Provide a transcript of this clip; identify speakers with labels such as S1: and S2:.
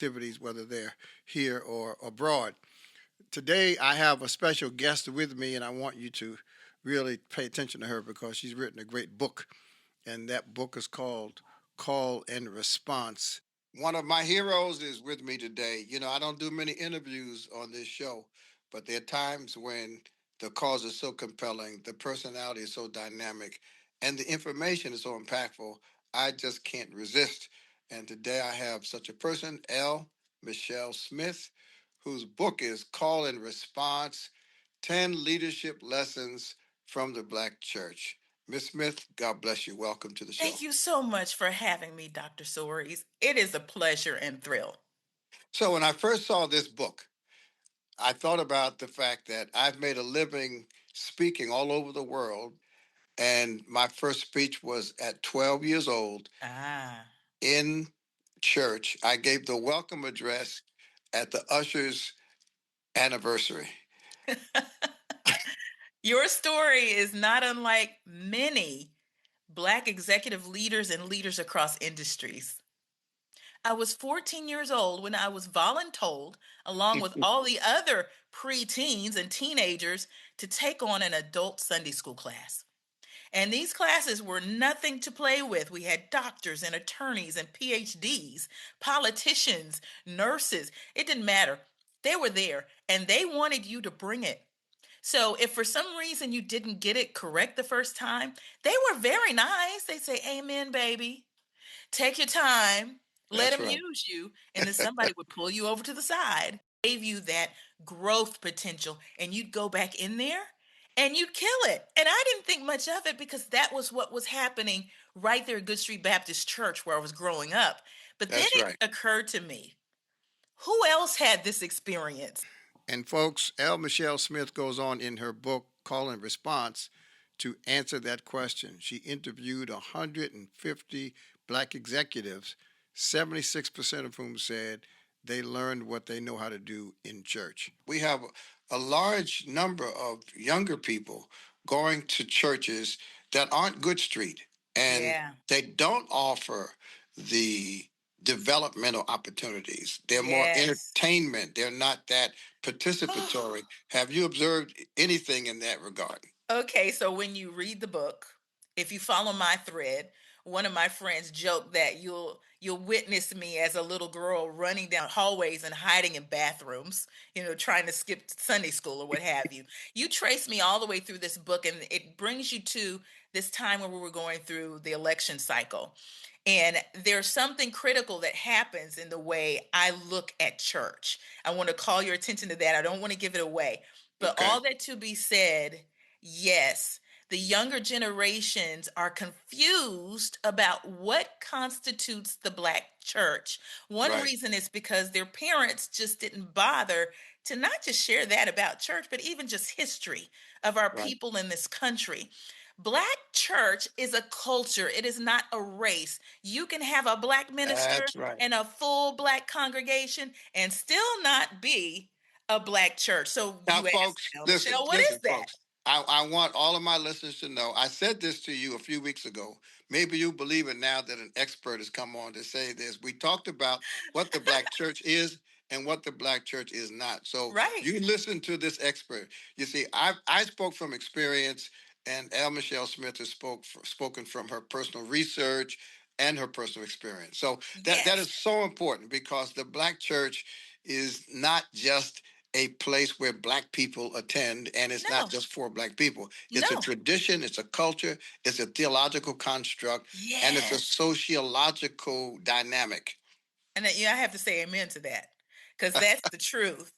S1: activities, whether they're here or abroad. Today, I have a special guest with me, and I want you to really pay attention to her because she's written a great book, and that book is called Call and Response. One of my heroes is with me today. I don't do many interviews on this show, but there are times when the cause is so compelling, the personality is so dynamic, and the information is so impactful, I just can't resist. And today I have such a person, L. Michelle Smith, whose book is Call and Response 10 Leadership Lessons from the Black Church. Miss Smith, God bless you. Welcome to the show.
S2: Thank you so much for having me, Dr. Soaries. It is a pleasure and thrill.
S1: So, when I first saw this book, I thought about the fact that I've made a living speaking all over the world. And my first speech was at 12 years old
S2: Ah.
S1: in church. I gave the welcome address at the usher's anniversary.
S2: Your story is not unlike many Black executive leaders and leaders across industries. I was 14 years old when I was voluntold, along with all the other preteens and teenagers, to take on an adult Sunday school class. And these classes were nothing to play with. We had doctors and attorneys and PhDs, politicians, nurses. It didn't matter. They were there and they wanted you to bring it. So if for some reason you didn't get it correct the first time, they were very nice. They say, "Amen, baby. Take your time. Let
S1: That's
S2: him
S1: right.
S2: use you." And then somebody would pull you over to the side, gave you that growth potential, and you'd go back in there and you'd kill it. And I didn't think much of it because that was what was happening right there at Good Street Baptist Church where I was growing up. But then
S1: That's
S2: it
S1: right.
S2: occurred to me, who else had this experience?
S1: And folks, L. Michelle Smith goes on in her book, Call and Response, to answer that question. She interviewed 150 black executives, 76% of whom said they learned what they know how to do in church. We have a large number of younger people going to churches that aren't Good Street, and
S2: Yeah.
S1: they don't offer the developmental opportunities. They're more
S2: Yes.
S1: entertainment. They're not that participatory. Have you observed anything in that regard?
S2: Okay, so when you read the book, if you follow my thread, one of my friends joked that you'll witness me as a little girl running down hallways and hiding in bathrooms, trying to skip Sunday school or what have you. You trace me all the way through this book and it brings you to this time where we were going through the election cycle. And there's something critical that happens in the way I look at church. I want to call your attention to that. I don't want to give it away. But
S1: Okay.
S2: all that to be said, yes, the younger generations are confused about what constitutes the Black church. One
S1: Right.
S2: reason is because their parents just didn't bother to not just share that about church, but even just history of our
S1: Right.
S2: people in this country. Black church is a culture, it is not a race. You can have a Black minister
S1: That's right.
S2: and a full Black congregation and still not be a Black church. So
S1: Now,
S2: you ask,
S1: folks,
S2: "Now,
S1: listen,
S2: Michelle, what is
S1: listen,
S2: that?"
S1: folks. I want all of my listeners to know. I said this to you a few weeks ago. Maybe you believe it now that an expert has come on to say this. We talked about what the black church is and what the black church is not. So
S2: Right.
S1: you listen to this expert. You see, I spoke from experience, and L. Michelle Smith has spoken from her personal research and her personal experience. So that
S2: Yes.
S1: is so important because the black church is not just a place where black people attend, and it's not
S2: No.
S1: just for black people. It's a
S2: No.
S1: tradition, it's a culture, it's a theological construct, and it's a
S2: Yes.
S1: sociological dynamic.
S2: And I have to say amen to that because that's the truth.